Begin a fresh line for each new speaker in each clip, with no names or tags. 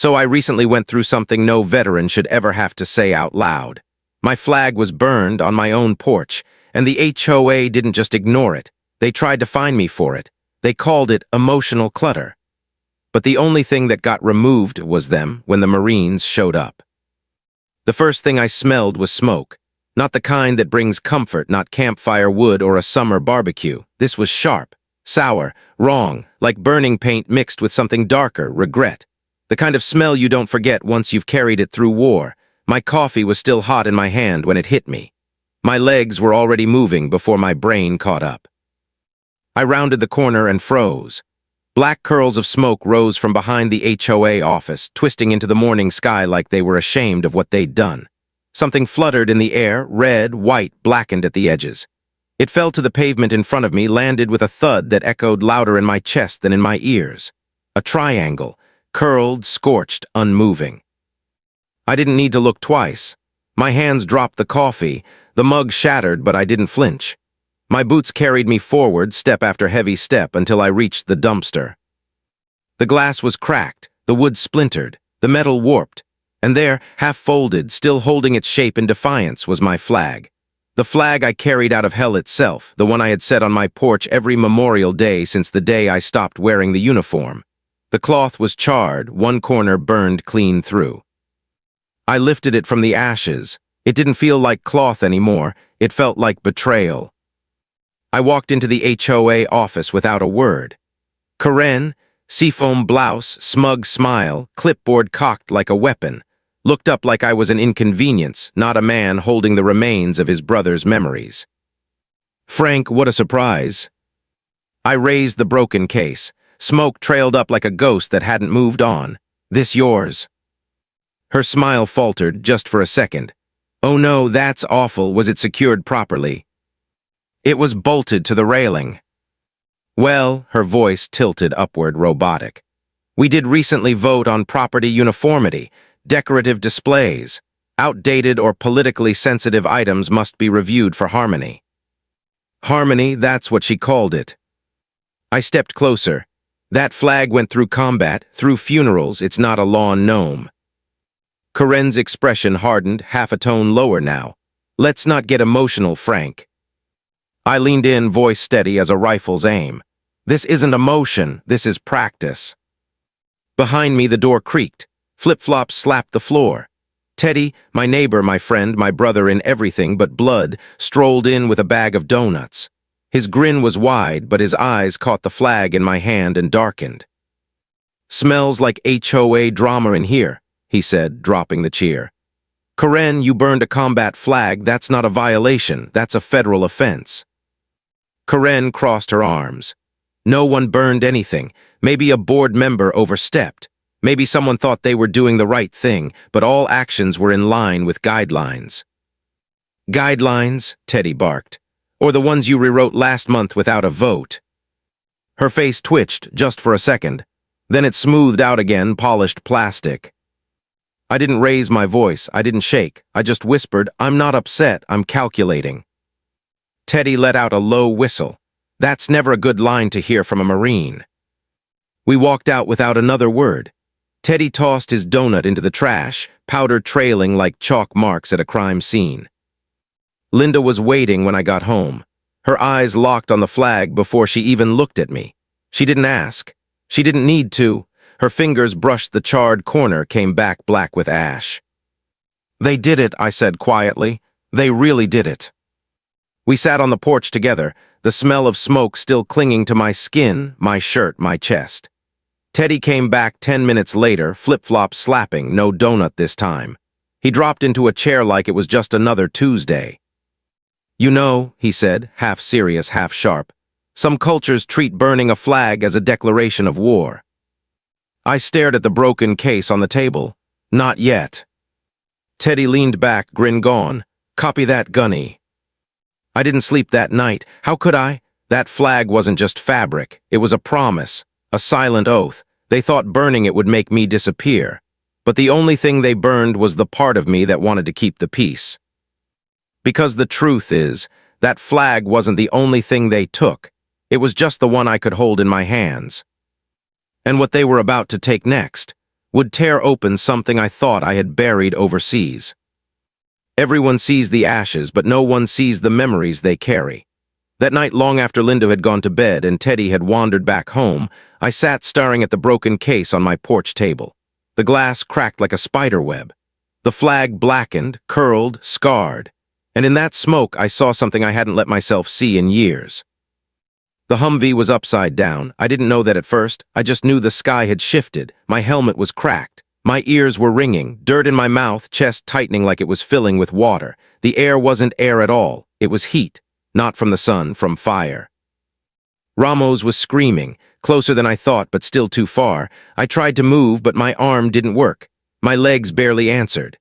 So I recently went through something no veteran should ever have to say out loud. My flag was burned on my own porch, and the HOA didn't just ignore it. They tried to fine me for it. They called it emotional clutter. But the only thing that got removed was them when the Marines showed up. The first thing I smelled was smoke. Not the kind that brings comfort, not campfire wood or a summer barbecue. This was sharp, sour, wrong, like burning paint mixed with something darker, regret. The kind of smell you don't forget once you've carried it through war. My coffee was still hot in my hand when it hit me. My legs were already moving before my brain caught up. I rounded the corner and froze. Black curls of smoke rose from behind the HOA office, twisting into the morning sky like they were ashamed of what they'd done. Something fluttered in the air, red, white, blackened at the edges. It fell to the pavement in front of me, landed with a thud that echoed louder in my chest than in my ears. A triangle, curled, scorched, unmoving. I didn't need to look twice. My hands dropped the coffee, the mug shattered, but I didn't flinch. My boots carried me forward, step after heavy step, until I reached the dumpster. The glass was cracked, the wood splintered, the metal warped, and there, half-folded, still holding its shape in defiance, was my flag. The flag I carried out of hell itself, the one I had set on my porch every Memorial Day since the day I stopped wearing the uniform. The cloth was charred, one corner burned clean through. I lifted it from the ashes. It didn't feel like cloth anymore, it felt like betrayal. I walked into the HOA office without a word. Karen, seafoam blouse, smug smile, clipboard cocked like a weapon, looked up like I was an inconvenience, not a man holding the remains of his brother's memories. Frank, what a surprise. I raised the broken case. Smoke trailed up like a ghost that hadn't moved on. This yours? Her smile faltered just for a second. Oh no, that's awful. Was it secured properly? It was bolted to the railing. Well, her voice tilted upward, robotic. We did recently vote on property uniformity, decorative displays. Outdated or politically sensitive items must be reviewed for harmony. Harmony, that's what she called it. I stepped closer. That flag went through combat, through funerals. It's not a lawn gnome. Karen's expression hardened, half a tone lower now. Let's not get emotional, Frank. I leaned in, voice steady as a rifle's aim. This isn't emotion, this is practice. Behind me, the door creaked. Flip-flops slapped the floor. Teddy, my neighbor, my friend, my brother in everything but blood, strolled in with a bag of donuts. His grin was wide, but his eyes caught the flag in my hand and darkened. Smells like HOA drama in here, he said, dropping the cheer. Karen, you burned a combat flag. That's not a violation, that's a federal offense. Karen crossed her arms. No one burned anything. Maybe a board member overstepped. Maybe someone thought they were doing the right thing, but all actions were in line with guidelines. Guidelines? Teddy barked. Or the ones you rewrote last month without a vote. Her face twitched just for a second. Then it smoothed out again, polished plastic. I didn't raise my voice. I didn't shake. I just whispered, I'm not upset. I'm calculating. Teddy let out a low whistle. That's never a good line to hear from a Marine. We walked out without another word. Teddy tossed his donut into the trash, powder trailing like chalk marks at a crime scene. Linda was waiting when I got home. Her eyes locked on the flag before she even looked at me. She didn't ask. She didn't need to. Her fingers brushed the charred corner, came back black with ash. They did it, I said quietly. They really did it. We sat on the porch together, the smell of smoke still clinging to my skin, my shirt, my chest. Teddy came back 10 minutes later, flip-flops slapping, no donut this time. He dropped into a chair like it was just another Tuesday. You know, he said, half serious, half sharp, some cultures treat burning a flag as a declaration of war. I stared at the broken case on the table. Not yet. Teddy leaned back, grin gone. Copy that, Gunny. I didn't sleep that night. How could I? That flag wasn't just fabric. It was a promise, a silent oath. They thought burning it would make me disappear. But the only thing they burned was the part of me that wanted to keep the peace. Because the truth is, that flag wasn't the only thing they took. It was just the one I could hold in my hands. And what they were about to take next would tear open something I thought I had buried overseas. Everyone sees the ashes, but no one sees the memories they carry. That night, long after Linda had gone to bed and Teddy had wandered back home, I sat staring at the broken case on my porch table. The glass cracked like a spider web. The flag blackened, curled, scarred. And in that smoke, I saw something I hadn't let myself see in years. The Humvee was upside down. I didn't know that at first. I just knew the sky had shifted. My helmet was cracked. My ears were ringing, dirt in my mouth, chest tightening like it was filling with water. The air wasn't air at all. It was heat. Not from the sun, from fire. Ramos was screaming, closer than I thought, but still too far. I tried to move, but my arm didn't work. My legs barely answered.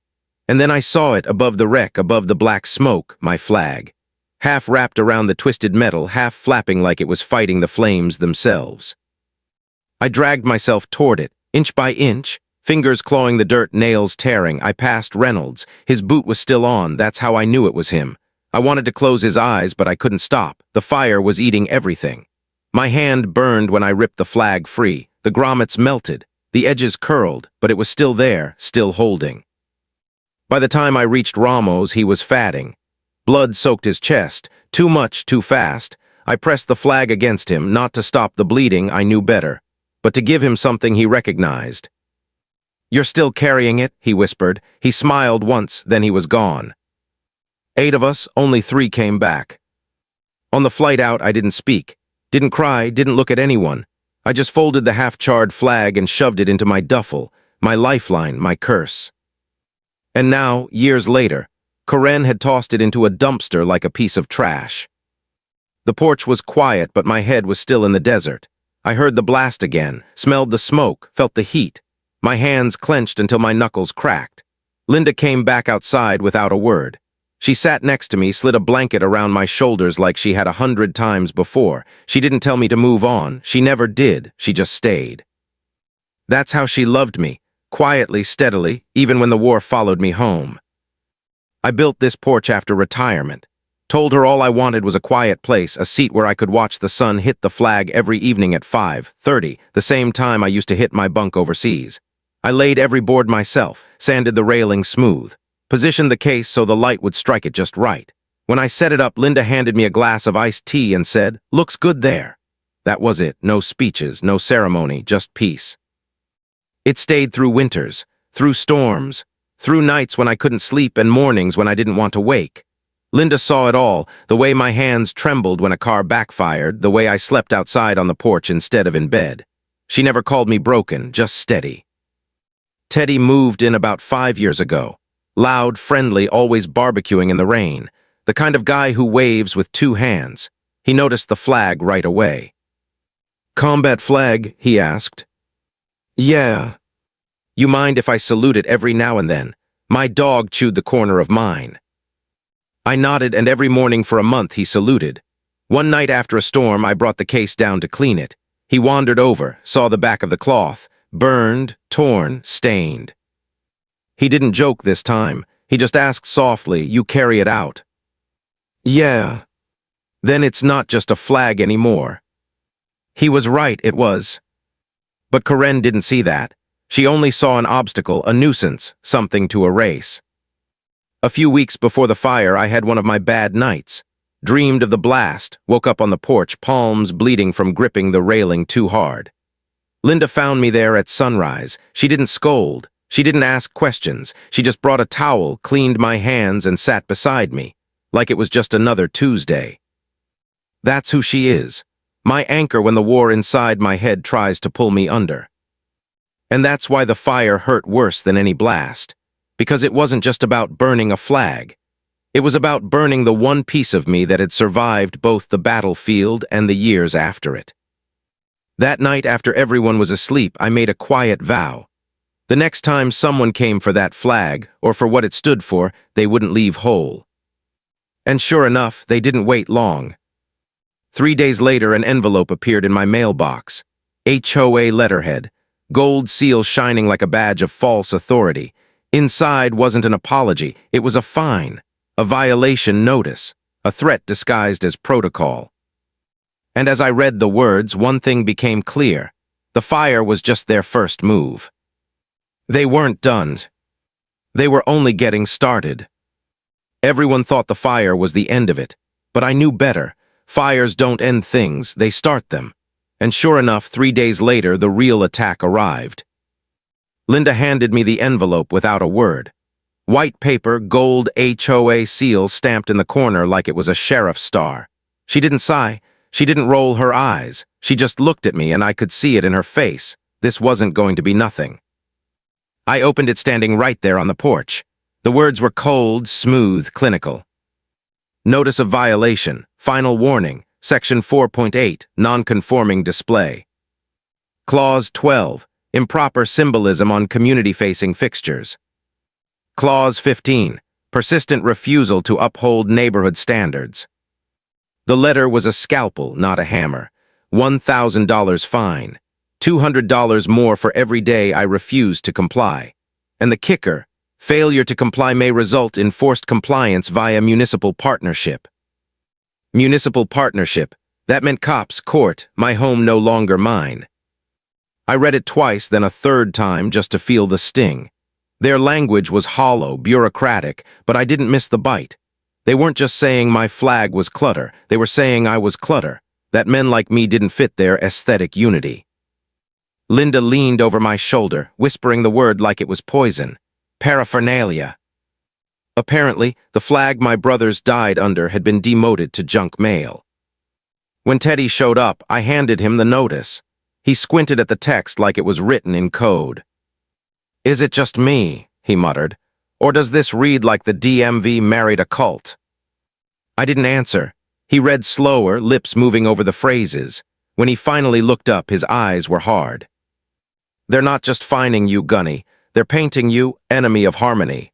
And then I saw it above the wreck, above the black smoke, my flag. Half wrapped around the twisted metal, half flapping like it was fighting the flames themselves. I dragged myself toward it, inch by inch, fingers clawing the dirt, nails tearing. I passed Reynolds. His boot was still on. That's how I knew it was him. I wanted to close his eyes, but I couldn't stop. The fire was eating everything. My hand burned when I ripped the flag free. The grommets melted. The edges curled, but it was still there, still holding. By the time I reached Ramos, he was fatting. Blood soaked his chest. Too much, too fast. I pressed the flag against him, not to stop the bleeding, I knew better, but to give him something he recognized. "You're still carrying it," he whispered. He smiled once, then he was gone. 8 of us, only 3 came back. On the flight out, I didn't speak, didn't cry, didn't look at anyone. I just folded the half-charred flag and shoved it into my duffel, my lifeline, my curse. And now, years later, Karen had tossed it into a dumpster like a piece of trash. The porch was quiet, but my head was still in the desert. I heard the blast again, smelled the smoke, felt the heat. My hands clenched until my knuckles cracked. Linda came back outside without a word. She sat next to me, slid a blanket around my shoulders like she had 100 times before. She didn't tell me to move on. She never did. She just stayed. That's how she loved me, quietly, steadily, even when the war followed me home. I built this porch after retirement. Told her all I wanted was a quiet place, a seat where I could watch the sun hit the flag every evening at 5:30, the same time I used to hit my bunk overseas. I laid every board myself, sanded the railing smooth. Positioned the case so the light would strike it just right. When I set it up, Linda handed me a glass of iced tea and said, "Looks good there." That was it. No speeches, no ceremony, just peace. It stayed through winters, through storms, through nights when I couldn't sleep and mornings when I didn't want to wake. Linda saw it all, the way my hands trembled when a car backfired, the way I slept outside on the porch instead of in bed. She never called me broken, just steady. Teddy moved in about 5 years ago. Loud, friendly, always barbecuing in the rain. The kind of guy who waves with 2 hands. He noticed the flag right away. "Combat flag?" he asked. "Yeah." "You mind if I salute it every now and then? My dog chewed the corner of mine." I nodded, and every morning for a month he saluted. One night after a storm, I brought the case down to clean it. He wandered over, saw the back of the cloth, burned, torn, stained. He didn't joke this time. He just asked softly, "You carry it out?" "Yeah." "Then it's not just a flag anymore." He was right, it was. But Karen didn't see that. She only saw an obstacle, a nuisance, something to erase. A few weeks before the fire, I had one of my bad nights. Dreamed of the blast, woke up on the porch, palms bleeding from gripping the railing too hard. Linda found me there at sunrise. She didn't scold. She didn't ask questions. She just brought a towel, cleaned my hands, and sat beside me, like it was just another Tuesday. That's who she is. My anchor when the war inside my head tries to pull me under. And that's why the fire hurt worse than any blast. Because it wasn't just about burning a flag. It was about burning the one piece of me that had survived both the battlefield and the years after it. That night, after everyone was asleep, I made a quiet vow. The next time someone came for that flag, or for what it stood for, they wouldn't leave whole. And sure enough, they didn't wait long. 3 days later, an envelope appeared in my mailbox. HOA letterhead, gold seal shining like a badge of false authority. Inside wasn't an apology, it was a fine, a violation notice, a threat disguised as protocol. And as I read the words, one thing became clear. The fire was just their first move. They weren't done. They were only getting started. Everyone thought the fire was the end of it, but I knew better. Fires don't end things, they start them. And sure enough, 3 days later, the real attack arrived. Linda handed me the envelope without a word. White paper, gold HOA seal stamped in the corner like it was a sheriff's star. She didn't sigh. She didn't roll her eyes. She just looked at me and I could see it in her face. This wasn't going to be nothing. I opened it standing right there on the porch. The words were cold, smooth, clinical. Notice of violation, final warning, Section 4.8, non-conforming display. Clause 12, improper symbolism on community-facing fixtures. Clause 15, persistent refusal to uphold neighborhood standards. The letter was a scalpel, not a hammer. $1,000 fine. $200 more for every day I refused to comply. And the kicker, failure to comply may result in forced compliance via municipal partnership. Municipal partnership. That meant cops, court, my home no longer mine. I read it twice, then a third time just to feel the sting. Their language was hollow, bureaucratic, but I didn't miss the bite. They weren't just saying my flag was clutter, they were saying I was clutter, that men like me didn't fit their aesthetic unity. Linda leaned over my shoulder, whispering the word like it was poison. Paraphernalia. Apparently, the flag my brothers died under had been demoted to junk mail. When Teddy showed up, I handed him the notice. He squinted at the text like it was written in code. "Is it just me?" he muttered. "Or does this read like the DMV married a cult?" I didn't answer. He read slower, lips moving over the phrases. When he finally looked up, his eyes were hard. "They're not just fining you, Gunny. They're painting you enemy of harmony."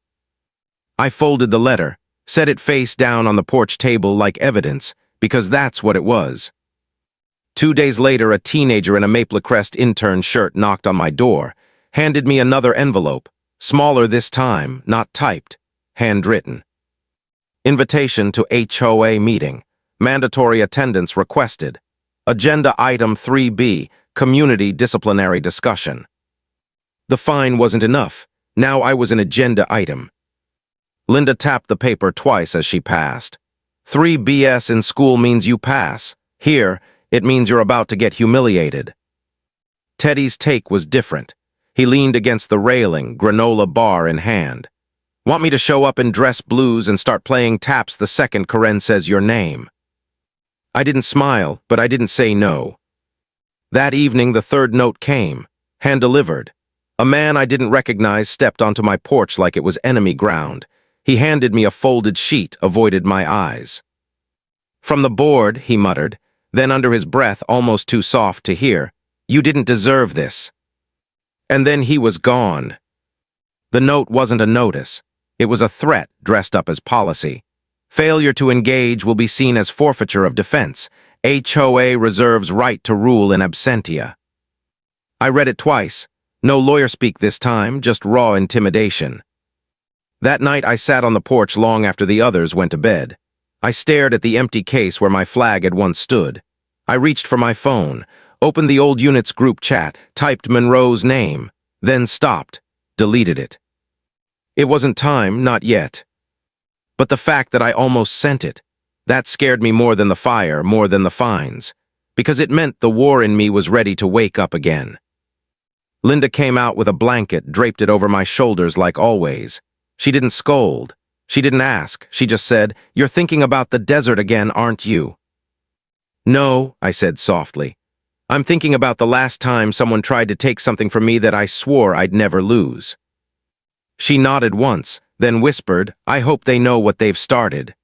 I folded the letter, set it face down on the porch table like evidence, because that's what it was. 2 days later, a teenager in a Maple Crest intern shirt knocked on my door, handed me another envelope, smaller this time, not typed, handwritten. Invitation to HOA meeting. Mandatory attendance requested. Agenda item 3B, community disciplinary discussion. The fine wasn't enough. Now I was an agenda item. Linda tapped the paper twice as she passed. 3 BS in school means you pass. Here, it means you're about to get humiliated. Teddy's take was different. He leaned against the railing, granola bar in hand. "Want me to show up in dress blues and start playing taps the second Karen says your name?" I didn't smile, but I didn't say no. That evening, the third note came, hand-delivered. A man I didn't recognize stepped onto my porch like it was enemy ground. He handed me a folded sheet, avoided my eyes. "From the board," he muttered, then under his breath, almost too soft to hear, "You didn't deserve this." And then he was gone. The note wasn't a notice. It was a threat dressed up as policy. Failure to engage will be seen as forfeiture of defense. HOA reserves right to rule in absentia. I read it twice. No lawyer speak this time, just raw intimidation. That night I sat on the porch long after the others went to bed. I stared at the empty case where my flag had once stood. I reached for my phone, opened the old unit's group chat, typed Monroe's name, then stopped, deleted it. It wasn't time, not yet. But the fact that I almost sent it, that scared me more than the fire, more than the fines, because it meant the war in me was ready to wake up again. Linda came out with a blanket, draped it over my shoulders like always. She didn't scold. She didn't ask. She just said, "You're thinking about the desert again, aren't you?" "No," I said softly. "I'm thinking about the last time someone tried to take something from me that I swore I'd never lose." She nodded once, then whispered, "I hope they know what they've started."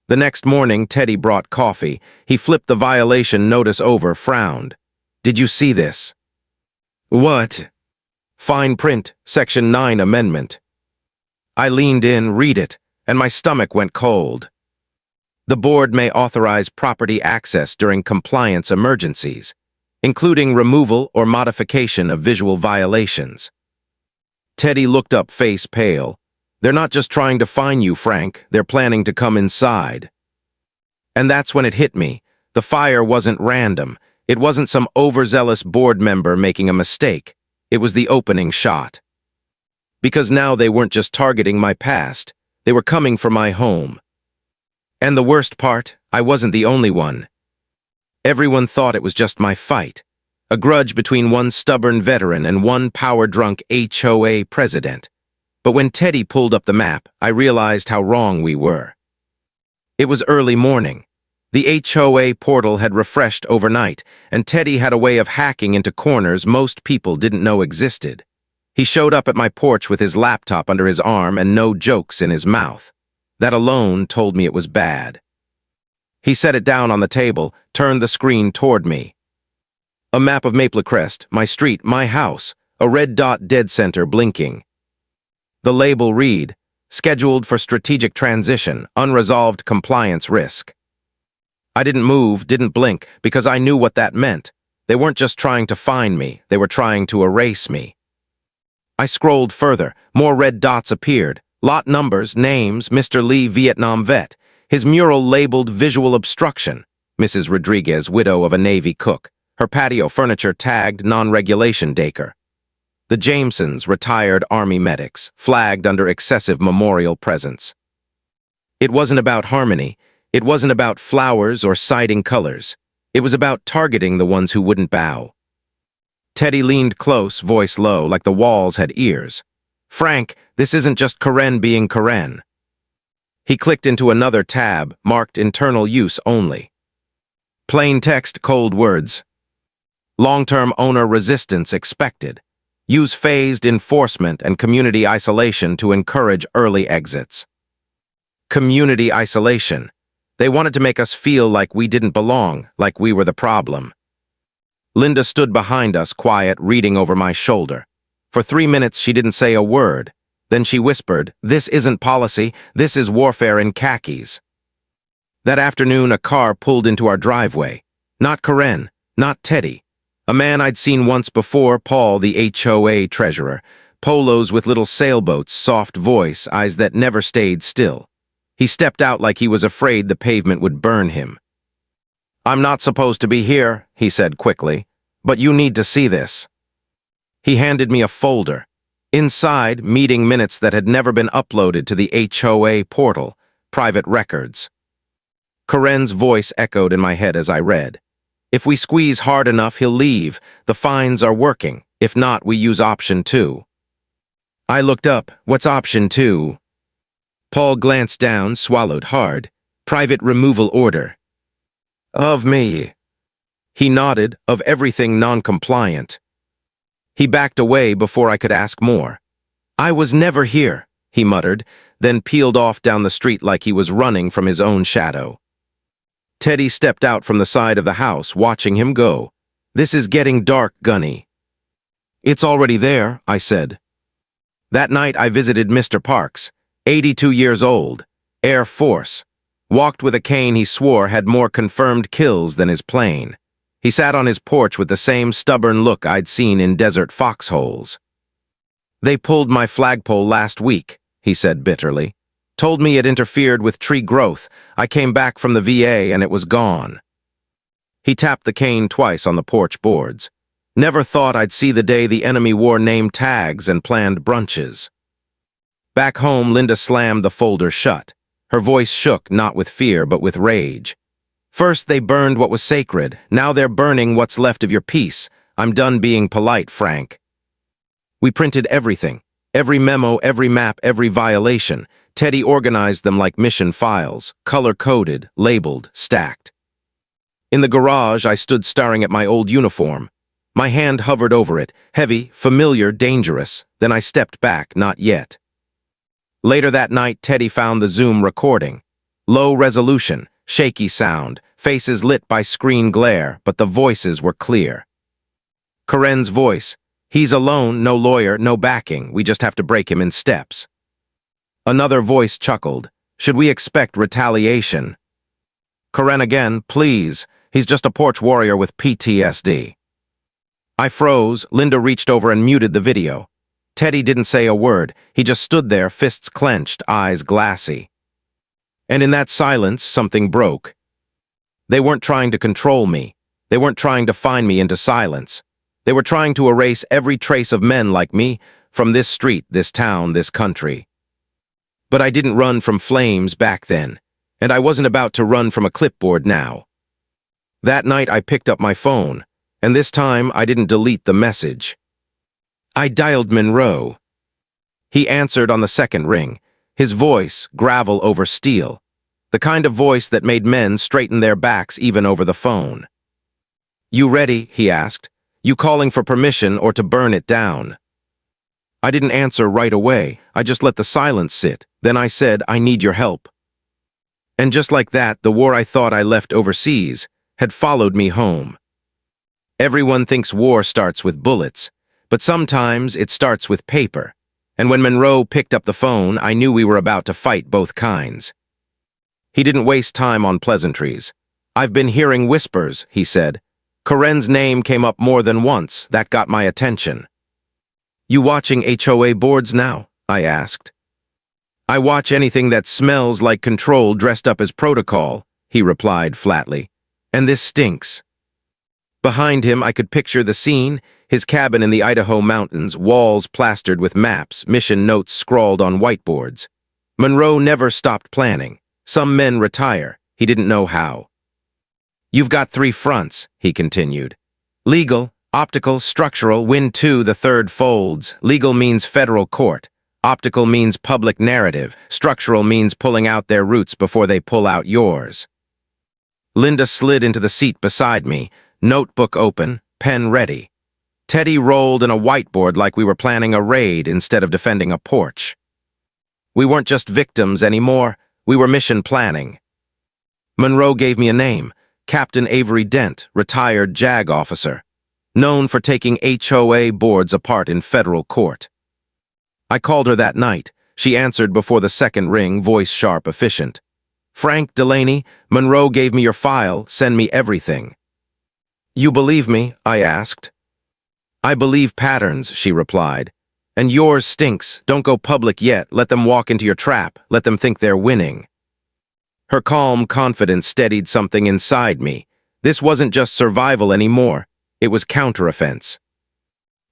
The next morning, Teddy brought coffee. He flipped the violation notice over, frowned. "Did you see this?" "What?" "Fine print, Section 9 amendment." I leaned in, read it, and my stomach went cold. The board may authorize property access during compliance emergencies, including removal or modification of visual violations. Teddy looked up, face pale. "They're not just trying to fine you, Frank. They're planning to come inside." And that's when it hit me. The fire wasn't random. It wasn't some overzealous board member making a mistake. It was the opening shot. Because now they weren't just targeting my past, they were coming for my home. And the worst part, I wasn't the only one. Everyone thought it was just my fight, a grudge between one stubborn veteran and one power-drunk HOA president. But when Teddy pulled up the map, I realized how wrong we were. It was early morning. The HOA portal had refreshed overnight, and Teddy had a way of hacking into corners most people didn't know existed. He showed up at my porch with his laptop under his arm and no jokes in his mouth. That alone told me it was bad. He set it down on the table, turned the screen toward me. A map of Maple Crest, my street, my house, a red dot dead center blinking. The label read, "Scheduled for strategic transition, unresolved compliance risk." I didn't move, didn't blink, because I knew what that meant. They weren't just trying to find me, they were trying to erase me. I scrolled further. More red dots appeared. Lot numbers, names, Mr. Lee, Vietnam vet. His mural labeled visual obstruction. Mrs. Rodriguez, widow of a Navy cook. Her patio furniture tagged non-regulation Daker. The Jamesons, retired Army medics, flagged under excessive memorial presence. It wasn't about harmony. It wasn't about flowers or siding colors. It was about targeting the ones who wouldn't bow. Teddy leaned close, voice low, like the walls had ears. "Frank, this isn't just Karen being Karen." He clicked into another tab, marked internal use only. Plain text, cold words. Long-term owner resistance expected. Use phased enforcement and community isolation to encourage early exits. Community isolation. They wanted to make us feel like we didn't belong, like we were the problem. Linda stood behind us, quiet, reading over my shoulder. For 3 minutes, she didn't say a word. Then she whispered, "This isn't policy, this is warfare in khakis." That afternoon, a car pulled into our driveway. Not Karen, not Teddy. A man I'd seen once before, Paul, the HOA treasurer. Polos with little sailboats, soft voice, eyes that never stayed still. He stepped out like he was afraid the pavement would burn him. "I'm not supposed to be here," he said quickly, "but you need to see this." He handed me a folder. Inside, meeting minutes that had never been uploaded to the HOA portal, private records. Karen's voice echoed in my head as I read. "If we squeeze hard enough, he'll leave. The fines are working. If not, we use option 2. I looked up. What's option 2? Paul glanced down, swallowed hard. "Private removal order." "Of me." He nodded, "Of everything non-compliant." He backed away before I could ask more. "I was never here," he muttered, then peeled off down the street like he was running from his own shadow. Teddy stepped out from the side of the house, watching him go. "This is getting dark, Gunny." "It's already there," I said. That night I visited Mr. Parks, 82 years old, Air Force. Walked with a cane he swore had more confirmed kills than his plane. He sat on his porch with the same stubborn look I'd seen in desert foxholes. "They pulled my flagpole last week," he said bitterly. "Told me it interfered with tree growth. I came back from the VA and it was gone." He tapped the cane twice on the porch boards. "Never thought I'd see the day the enemy wore name tags and planned brunches." Back home, Linda slammed the folder shut. Her voice shook, not with fear, but with rage. "First they burned what was sacred. Now they're burning what's left of your peace. I'm done being polite, Frank." We printed everything. Every memo, every map, every violation. Teddy organized them like mission files, color-coded, labeled, stacked. In the garage, I stood staring at my old uniform. My hand hovered over it, heavy, familiar, dangerous. Then I stepped back, not yet. Later that night, Teddy found the Zoom recording. Low resolution, shaky sound, faces lit by screen glare, but the voices were clear. Karen's voice. "He's alone, no lawyer, no backing. We just have to break him in steps." Another voice chuckled. "Should we expect retaliation?" Karen again. "Please. He's just a porch warrior with PTSD." I froze. Linda reached over and muted the video. Teddy didn't say a word. He just stood there, fists clenched, eyes glassy. And in that silence, something broke. They weren't trying to control me. They weren't trying to fine me into silence. They were trying to erase every trace of men like me from this street, this town, this country. But I didn't run from flames back then, and I wasn't about to run from a clipboard now. That night I picked up my phone, and this time I didn't delete the message. I dialed Monroe. He answered on the second ring, his voice gravel over steel, the kind of voice that made men straighten their backs even over the phone. "You ready?" he asked. "You calling for permission or to burn it down?" I didn't answer right away. I just let the silence sit. Then I said, "I need your help." And just like that, the war I thought I left overseas had followed me home. Everyone thinks war starts with bullets, but sometimes it starts with paper. And when Monroe picked up the phone, I knew we were about to fight both kinds. He didn't waste time on pleasantries. "I've been hearing whispers," he said. "Karen's name came up more than once. That got my attention." "You watching HOA boards now?" I asked. "I watch anything that smells like control dressed up as protocol," he replied flatly. "And this stinks." Behind him, I could picture the scene, his cabin in the Idaho mountains, walls plastered with maps, mission notes scrawled on whiteboards. Monroe never stopped planning. Some men retire. He didn't know how. "You've got 3 fronts," he continued. "Legal, optical, structural, win 2, the third folds. Legal means federal court. Optical means public narrative. Structural means pulling out their roots before they pull out yours." Linda slid into the seat beside me, notebook open, pen ready. Teddy rolled in a whiteboard like we were planning a raid instead of defending a porch. We weren't just victims anymore, we were mission planning. Monroe gave me a name, Captain Avery Dent, retired JAG officer, known for taking HOA boards apart in federal court. I called her that night. She answered before the second ring, voice sharp, efficient. "Frank Delaney, Monroe gave me your file, send me everything." "You believe me?" I asked. "I believe patterns," she replied. "And yours stinks. Don't go public yet. Let them walk into your trap. Let them think they're winning." Her calm confidence steadied something inside me. This wasn't just survival anymore. It was counteroffense.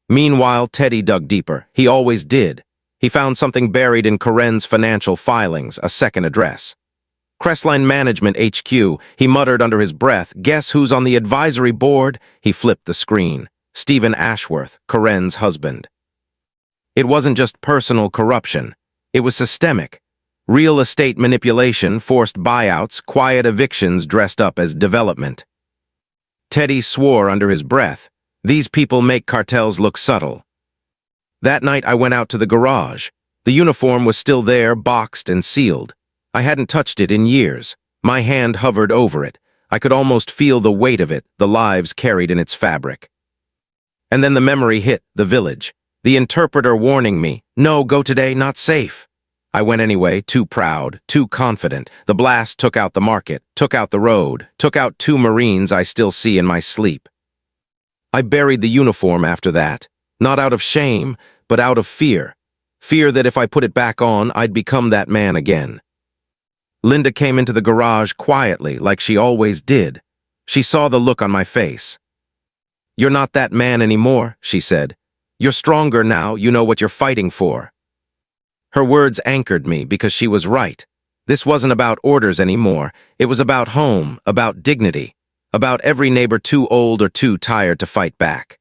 Meanwhile, Teddy dug deeper. He always did. He found something buried in Karen's financial filings, a second address. "Crestline Management HQ," he muttered under his breath. "Guess who's on the advisory board?" He flipped the screen. Stephen Ashworth, Karen's husband. It wasn't just personal corruption. It was systemic. Real estate manipulation, forced buyouts, quiet evictions dressed up as development. Teddy swore under his breath. These people make cartels look subtle. That night I went out to the garage. The uniform was still there, boxed and sealed. I hadn't touched it in years. My hand hovered over it. I could almost feel the weight of it, the lives carried in its fabric. And then the memory hit, the village. The interpreter warning me, "No, go today, not safe." I went anyway, too proud, too confident. The blast took out the market, took out the road, took out 2 Marines I still see in my sleep. I buried the uniform after that, not out of shame, but out of fear. Fear that if I put it back on, I'd become that man again. Linda came into the garage quietly, like she always did. She saw the look on my face. "You're not that man anymore," she said. "You're stronger now, you know what you're fighting for." Her words anchored me because she was right. This wasn't about orders anymore. It was about home, about dignity, about every neighbor too old or too tired to fight back.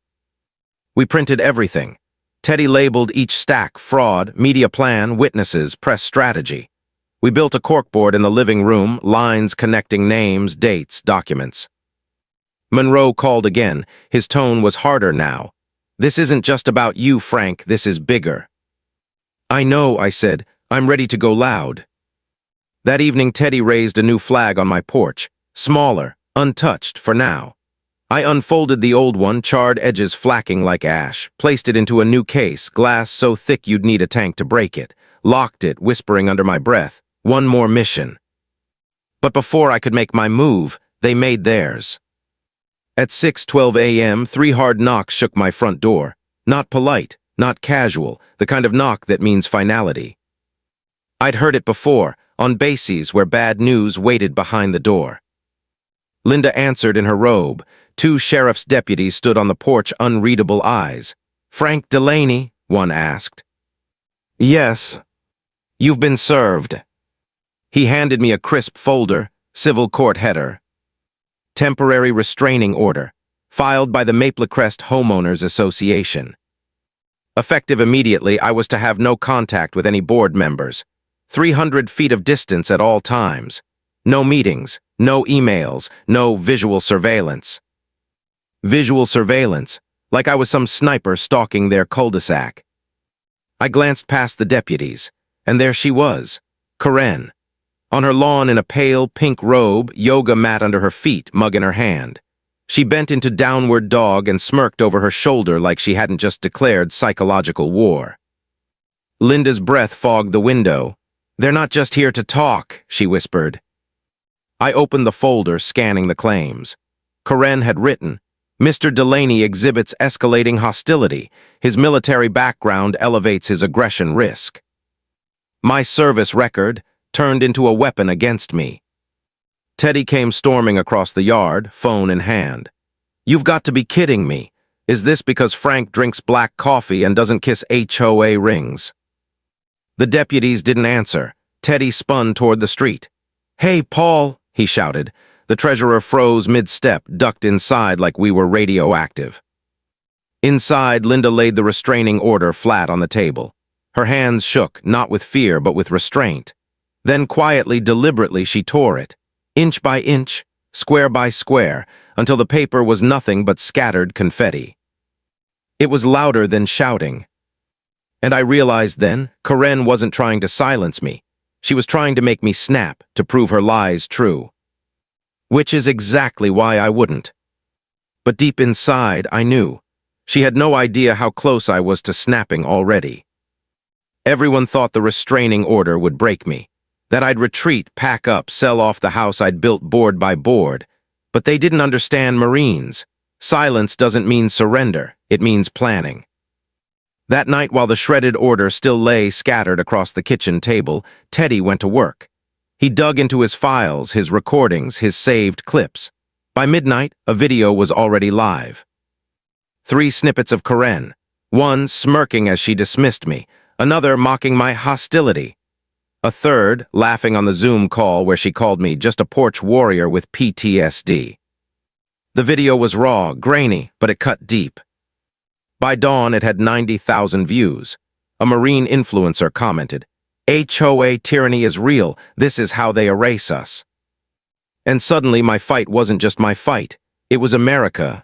We printed everything. Teddy labeled each stack fraud, media plan, witnesses, press strategy. We built a corkboard in the living room, lines connecting names, dates, documents. Monroe called again. His tone was harder now. "This isn't just about you, Frank. This is bigger." "I know," I said. "I'm ready to go loud." That evening, Teddy raised a new flag on my porch. Smaller, untouched, for now. I unfolded the old one, charred edges flacking like ash, placed it into a new case, glass so thick you'd need a tank to break it, locked it, whispering under my breath, "One more mission." But before I could make my move, they made theirs. At 6:12 a.m., 3 hard knocks shook my front door. Not polite, not casual, the kind of knock that means finality. I'd heard it before, on bases where bad news waited behind the door. Linda answered in her robe. 2 sheriff's deputies stood on the porch, unreadable eyes. "Frank Delaney, one asked. Yes. You've been served. He handed me a crisp folder, civil court header. Temporary restraining order, filed by the Maple Crest Homeowners Association. Effective immediately, I was to have no contact with any board members. 300 feet of distance at all times. No meetings, no emails, no visual surveillance. Visual surveillance, like I was some sniper stalking their cul-de-sac. I glanced past the deputies, and there she was, Karen, on her lawn in a pale pink robe, yoga mat under her feet, mug in her hand. She bent into downward dog and smirked over her shoulder like she hadn't just declared psychological war. Linda's breath fogged the window. They're not just here to talk, she whispered. I opened the folder, scanning the claims. Karen had written, Mr. Delaney exhibits escalating hostility. His military background elevates his aggression risk. My service record turned into a weapon against me. Teddy came storming across the yard, phone in hand. You've got to be kidding me. Is this because Frank drinks black coffee and doesn't kiss HOA rings? The deputies didn't answer. Teddy spun toward the street. Hey, Paul, he shouted. The treasurer froze mid-step, ducked inside like we were radioactive. Inside, Linda laid the restraining order flat on the table. Her hands shook, not with fear, but with restraint. Then quietly, deliberately, she tore it. Inch by inch, square by square, until the paper was nothing but scattered confetti. It was louder than shouting. And I realized then, Karen wasn't trying to silence me. She was trying to make me snap, to prove her lies true. Which is exactly why I wouldn't. But deep inside, I knew. She had no idea how close I was to snapping already. Everyone thought the restraining order would break me. That I'd retreat, pack up, sell off the house I'd built board by board. But they didn't understand Marines. Silence doesn't mean surrender, it means planning. That night, while the shredded order still lay scattered across the kitchen table, Teddy went to work. He dug into his files, his recordings, his saved clips. By midnight, a video was already live. 3 snippets of Karen, one smirking as she dismissed me, another mocking my hostility. A third, laughing on the Zoom call where she called me just a porch warrior with PTSD. The video was raw, grainy, but it cut deep. By dawn, it had 90,000 views. A Marine influencer commented, HOA tyranny is real, this is how they erase us. And suddenly my fight wasn't just my fight, it was America.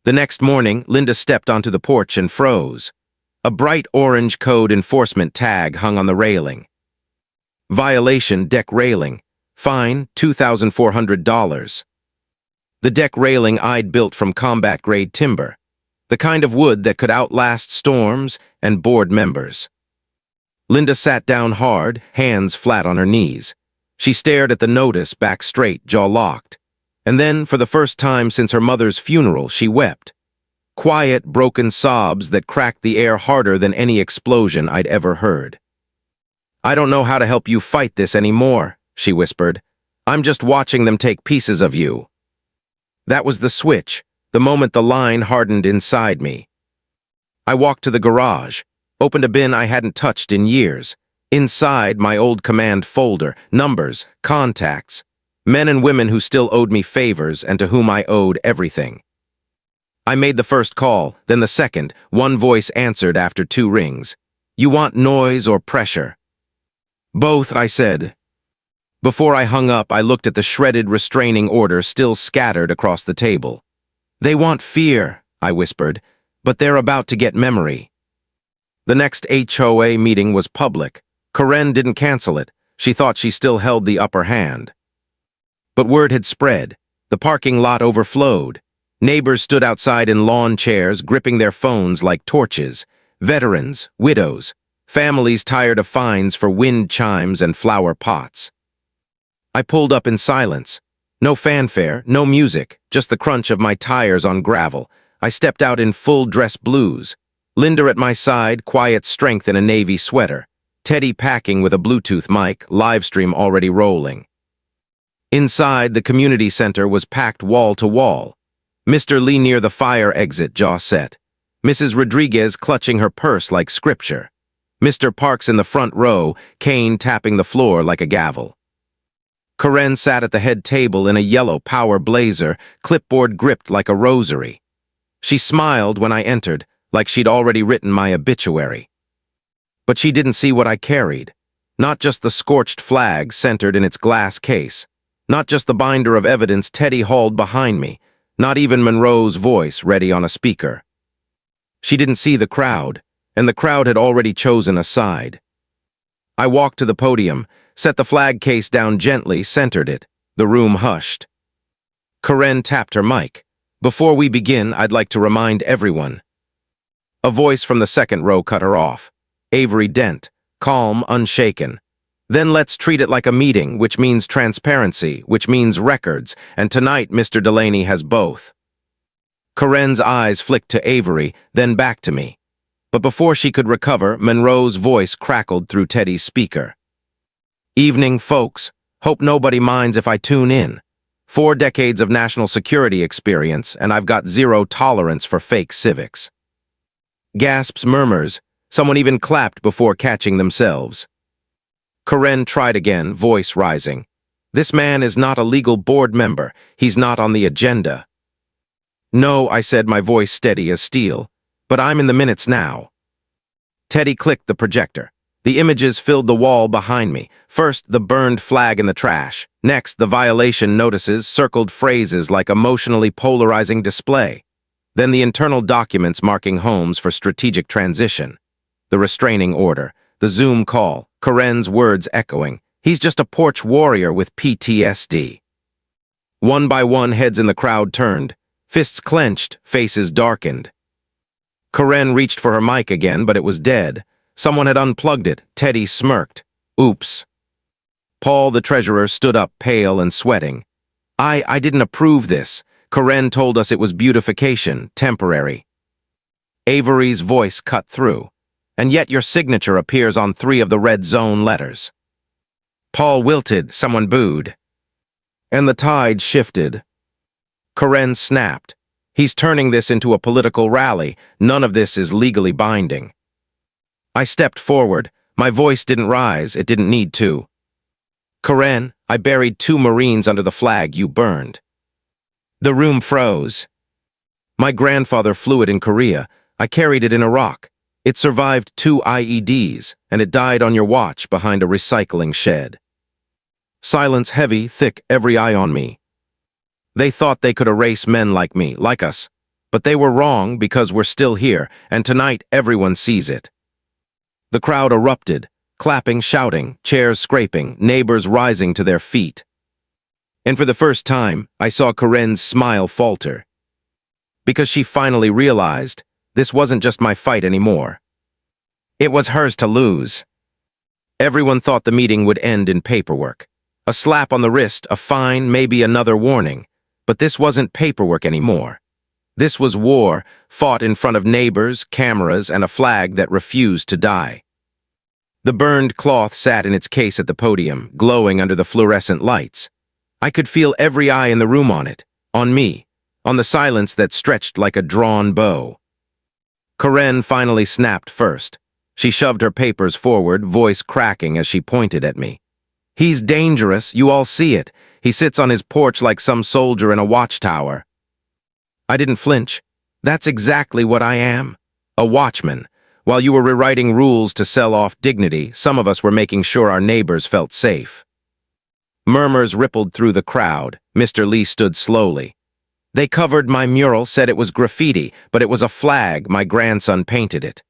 The next morning, Linda stepped onto the porch and froze. A bright orange code enforcement tag hung on the railing. Violation deck railing. Fine, $2,400. The deck railing I'd built from combat-grade timber. The kind of wood that could outlast storms and board members. Linda sat down hard, hands flat on her knees. She stared at the notice, back straight, jaw locked. And then, for the first time since her mother's funeral, she wept. Quiet, broken sobs that cracked the air harder than any explosion I'd ever heard. I don't know how to help you fight this anymore, she whispered. I'm just watching them take pieces of you. That was the switch, the moment the line hardened inside me. I walked to the garage, opened a bin I hadn't touched in years. Inside, my old command folder, numbers, contacts, men and women who still owed me favors and to whom I owed everything. I made the first call, then the second. One voice answered after 2 rings. You want noise or pressure? Both, I said. Before I hung up, I looked at the shredded restraining order still scattered across the table. They want fear, I whispered, but they're about to get memory. The next HOA meeting was public. Karen didn't cancel it. She thought she still held the upper hand. But word had spread. The parking lot overflowed. Neighbors stood outside in lawn chairs, gripping their phones like torches. Veterans, widows, families tired of fines for wind chimes and flower pots. I pulled up in silence. No fanfare, no music, just the crunch of my tires on gravel. I stepped out in full dress blues. Linda at my side, quiet strength in a navy sweater. Teddy packing with a Bluetooth mic, livestream already rolling. Inside, the community center was packed wall to wall. Mr. Lee near the fire exit, jaw set. Mrs. Rodriguez clutching her purse like scripture. Mr. Parks in the front row, cane tapping the floor like a gavel. Karen sat at the head table in a yellow power blazer, clipboard gripped like a rosary. She smiled when I entered, like she'd already written my obituary. But she didn't see what I carried. Not just the scorched flag centered in its glass case. Not just the binder of evidence Teddy hauled behind me. Not even Monroe's voice ready on a speaker. She didn't see the crowd, and the crowd had already chosen a side. I walked to the podium, set the flag case down gently, centered it. The room hushed. Karen tapped her mic. "Before we begin, I'd like to remind everyone." A voice from the second row cut her off. Avery Dent, calm, unshaken. "Then let's treat it like a meeting, which means transparency, which means records, and tonight Mr. Delaney has both." Karen's eyes flicked to Avery, then back to me. But before she could recover, Monroe's voice crackled through Teddy's speaker. "Evening, folks. Hope nobody minds if I tune in. 4 decades of national security experience, and I've got zero tolerance for fake civics." Gasps, murmurs. Someone even clapped before catching themselves. Karen tried again, voice rising. "This man is not a legal board member. He's not on the agenda." "No," I said, my voice steady as steel. "But I'm in the minutes now." Teddy clicked the projector. The images filled the wall behind me. First, the burned flag in the trash. Next, the violation notices, circled phrases like emotionally polarizing display. Then the internal documents marking homes for strategic transition. The restraining order. The Zoom call. Karen's words echoing. "He's just a porch warrior with PTSD." One by one, heads in the crowd turned. Fists clenched, faces darkened. Karen reached for her mic again, but it was dead. Someone had unplugged it. Teddy smirked. "Oops." Paul, the treasurer, stood up, pale and sweating. I didn't approve this. Karen told us it was beautification, temporary." Avery's voice cut through. "And yet your signature appears on 3 of the red zone letters." Paul wilted, someone booed. And the tide shifted. Karen snapped. "He's turning this into a political rally. None of this is legally binding." I stepped forward. My voice didn't rise, it didn't need to. "Karen, I buried 2 Marines under the flag you burned." The room froze. My grandfather flew it in Korea. I carried it in Iraq. It survived 2 IEDs, and it died on your watch behind a recycling shed. Silence heavy, thick, every eye on me. They thought they could erase men like me, like us. But they were wrong because we're still here, and tonight everyone sees it. The crowd erupted, clapping, shouting, chairs scraping, neighbors rising to their feet. And for the first time, I saw Karen's smile falter. Because she finally realized this wasn't just my fight anymore. It was hers to lose. Everyone thought the meeting would end in paperwork. A slap on the wrist, a fine, maybe another warning. But this wasn't paperwork anymore. This was war, fought in front of neighbors, cameras, and a flag that refused to die. The burned cloth sat in its case at the podium, glowing under the fluorescent lights. I could feel every eye in the room on it, on me, on the silence that stretched like a drawn bow. Karen finally snapped first. She shoved her papers forward, voice cracking as she pointed at me. "He's dangerous, you all see it. He sits on his porch like some soldier in a watchtower." I didn't flinch. That's exactly what I am. A watchman. While you were rewriting rules to sell off dignity, some of us were making sure our neighbors felt safe. Murmurs rippled through the crowd. Mr. Lee stood slowly. "They covered my mural, said it was graffiti, but it was a flag. My grandson painted it."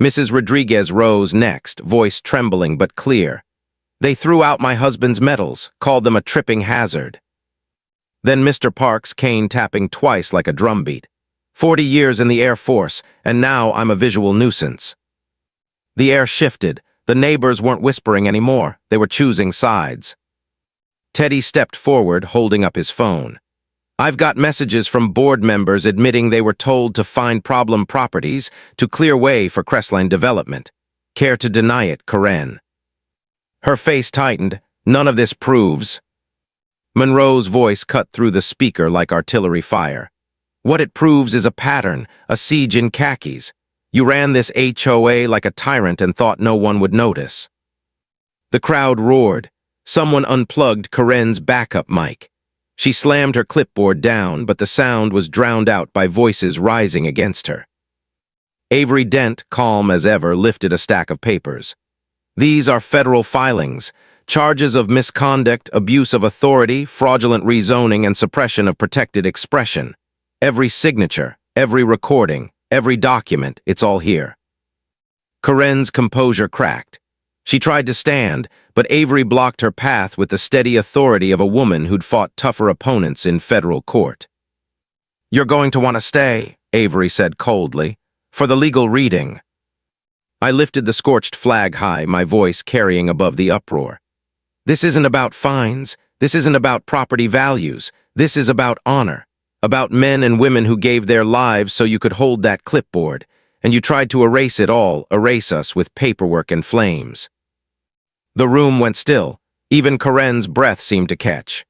Mrs. Rodriguez rose next, voice trembling but clear. "They threw out my husband's medals, called them a tripping hazard." Then Mr. Parks, cane tapping twice like a drumbeat. 40 years in the Air Force, and now I'm a visual nuisance." The air shifted. The neighbors weren't whispering anymore. They were choosing sides. Teddy stepped forward, holding up his phone. "I've got messages from board members admitting they were told to find problem properties to clear way for Crestline development. Care to deny it, Karen?" Her face tightened. "None of this proves." Monroe's voice cut through the speaker like artillery fire. What it proves is a pattern, a siege in khakis. You ran this HOA like a tyrant and thought no one would notice. The crowd roared. Someone unplugged Karen's backup mic. She slammed her clipboard down, but the sound was drowned out by voices rising against her. Avery Dent, calm as ever, lifted a stack of papers. These are federal filings, charges of misconduct, abuse of authority, fraudulent rezoning, and suppression of protected expression. Every signature, every recording, every document, it's all here. Karen's composure cracked. She tried to stand, but Avery blocked her path with the steady authority of a woman who'd fought tougher opponents in federal court. "You're going to want to stay," Avery said coldly, "for the legal reading." I lifted the scorched flag high, my voice carrying above the uproar. This isn't about fines. This isn't about property values. This is about honor. About men and women who gave their lives so you could hold that clipboard, and you tried to erase it all, erase us with paperwork and flames. The room went still. Even Karen's breath seemed to catch.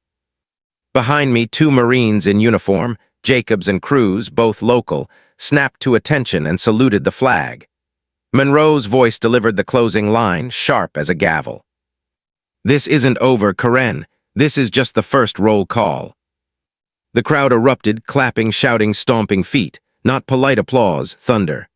Behind me, two Marines in uniform, Jacobs and Cruz, both local, snapped to attention and saluted the flag. Monroe's voice delivered the closing line, sharp as a gavel. "This isn't over, Karen. This is just the first roll call." The crowd erupted, clapping, shouting, stomping feet. Not polite applause, thunder.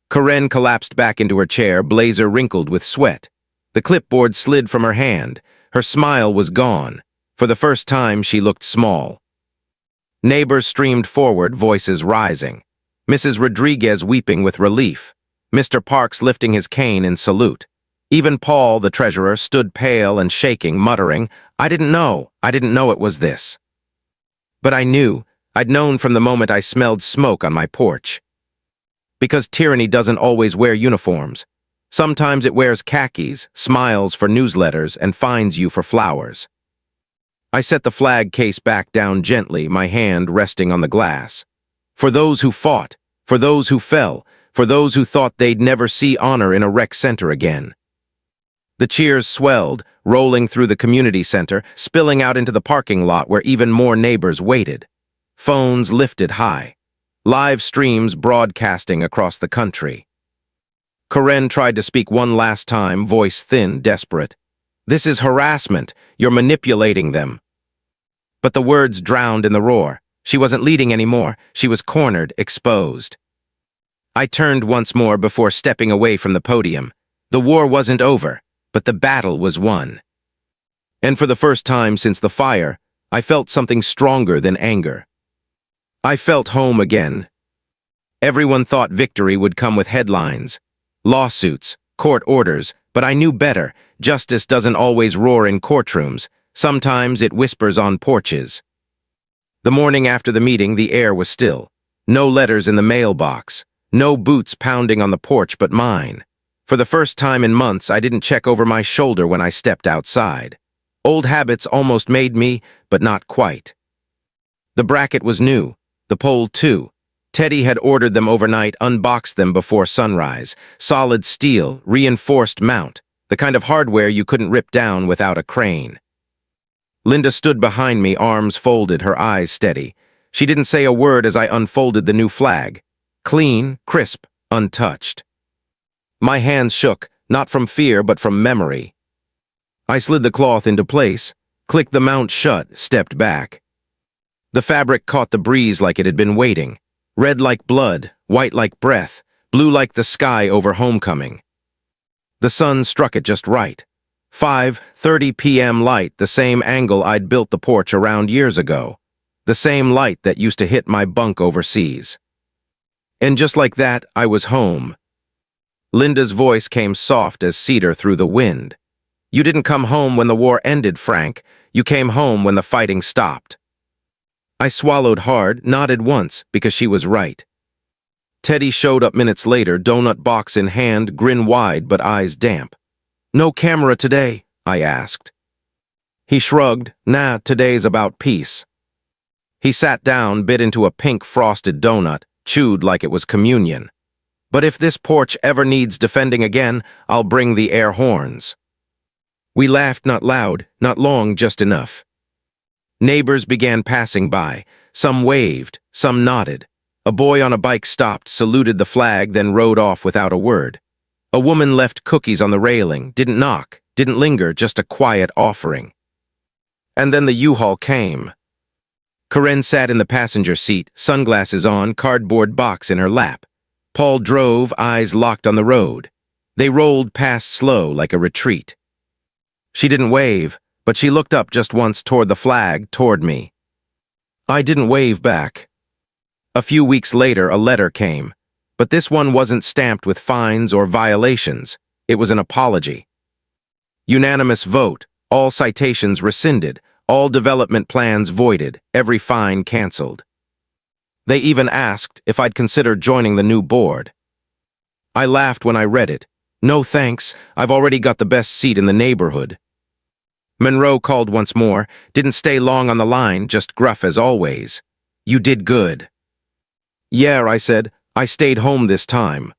Karen collapsed back into her chair, blazer wrinkled with sweat. The clipboard slid from her hand. Her smile was gone. For the first time, she looked small. Neighbors streamed forward, voices rising. Mrs. Rodriguez weeping with relief. Mr. Parks lifting his cane in salute. Even Paul, the treasurer, stood pale and shaking, muttering, I didn't know it was this." But I knew. I'd known from the moment I smelled smoke on my porch. Because tyranny doesn't always wear uniforms. Sometimes it wears khakis, smiles for newsletters, and fines you for flowers. I set the flag case back down gently, my hand resting on the glass. For those who fought, for those who fell, for those who thought they'd never see honor in a rec center again. The cheers swelled, rolling through the community center, spilling out into the parking lot where even more neighbors waited. Phones lifted high. Live streams broadcasting across the country. Karen tried to speak one last time, voice thin, desperate. "This is harassment. You're manipulating them." But the words drowned in the roar. She wasn't leading anymore. She was cornered, exposed. I turned once more before stepping away from the podium. The war wasn't over, but the battle was won. And for the first time since the fire, I felt something stronger than anger. I felt home again. Everyone thought victory would come with headlines, lawsuits, court orders, but I knew better. Justice doesn't always roar in courtrooms. Sometimes it whispers on porches. The morning after the meeting, the air was still. No letters in the mailbox. No boots pounding on the porch but mine. For the first time in months, I didn't check over my shoulder when I stepped outside. Old habits almost made me, but not quite. The bracket was new. The pole too. Teddy had ordered them overnight, unboxed them before sunrise. Solid steel, reinforced mount. The kind of hardware you couldn't rip down without a crane. Linda stood behind me, arms folded, her eyes steady. She didn't say a word as I unfolded the new flag. Clean, crisp, untouched. My hands shook, not from fear but from memory. I slid the cloth into place, clicked the mount shut, stepped back. The fabric caught the breeze like it had been waiting. Red like blood, white like breath, blue like the sky over homecoming. The sun struck it just right. 5:30 p.m. light, the same angle I'd built the porch around years ago. The same light that used to hit my bunk overseas. And just like that, I was home. Linda's voice came soft as cedar through the wind. "You didn't come home when the war ended, Frank. You came home when the fighting stopped." I swallowed hard, nodded once, because she was right. Teddy showed up minutes later, donut box in hand, grin wide but eyes damp. "No camera today?" I asked. He shrugged. "Nah, today's about peace." He sat down, bit into a pink frosted donut, chewed like it was communion. "But if this porch ever needs defending again, I'll bring the air horns." We laughed, not loud, not long, just enough. Neighbors began passing by. Some waved, some nodded. A boy on a bike stopped, saluted the flag, then rode off without a word. A woman left cookies on the railing, didn't knock, didn't linger, just a quiet offering. And then the U-Haul came. Karen sat in the passenger seat, sunglasses on, cardboard box in her lap. Paul drove, eyes locked on the road. They rolled past slow, like a retreat. She didn't wave, but she looked up just once toward the flag, toward me. I didn't wave back. A few weeks later, a letter came, but this one wasn't stamped with fines or violations. It was an apology. Unanimous vote, all citations rescinded, all development plans voided, every fine canceled. They even asked if I'd consider joining the new board. I laughed when I read it. No thanks, I've already got the best seat in the neighborhood. Monroe called once more, didn't stay long on the line, just gruff as always. You did good. Yeah, I said, I stayed home this time.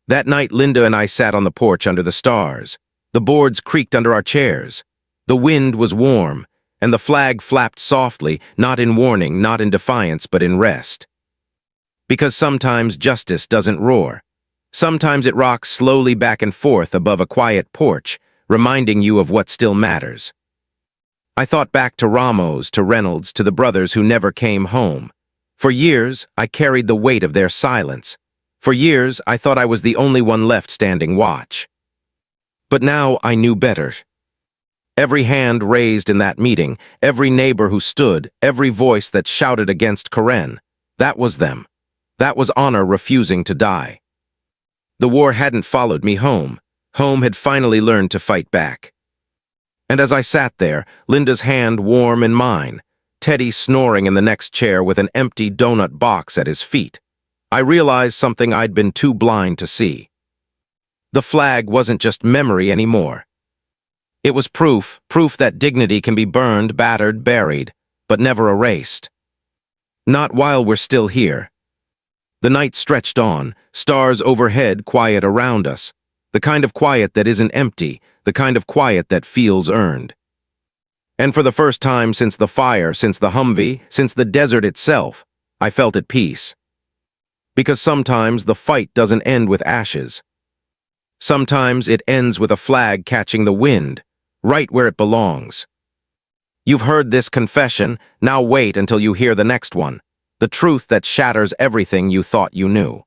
That night, Linda and I sat on the porch under the stars. The boards creaked under our chairs. The wind was warm, and the flag flapped softly, not in warning, not in defiance, but in rest. Because sometimes justice doesn't roar. Sometimes it rocks slowly back and forth above a quiet porch, reminding you of what still matters. I thought back to Ramos, to Reynolds, to the brothers who never came home. For years, I carried the weight of their silence. For years, I thought I was the only one left standing watch. But now I knew better. Every hand raised in that meeting, every neighbor who stood, every voice that shouted against Karen, that was them. That was honor refusing to die. The war hadn't followed me home. Home had finally learned to fight back. And as I sat there, Linda's hand warm in mine, Teddy snoring in the next chair with an empty donut box at his feet, I realized something I'd been too blind to see. The flag wasn't just memory anymore. It was proof that dignity can be burned, battered, buried, but never erased. Not while we're still here. The night stretched on, stars overhead, quiet around us. The kind of quiet that isn't empty, the kind of quiet that feels earned. And for the first time since the fire, since the Humvee, since the desert itself, I felt at peace. Because sometimes the fight doesn't end with ashes. Sometimes it ends with a flag catching the wind, right where it belongs. You've heard this confession, now wait until you hear the next one, the truth that shatters everything you thought you knew.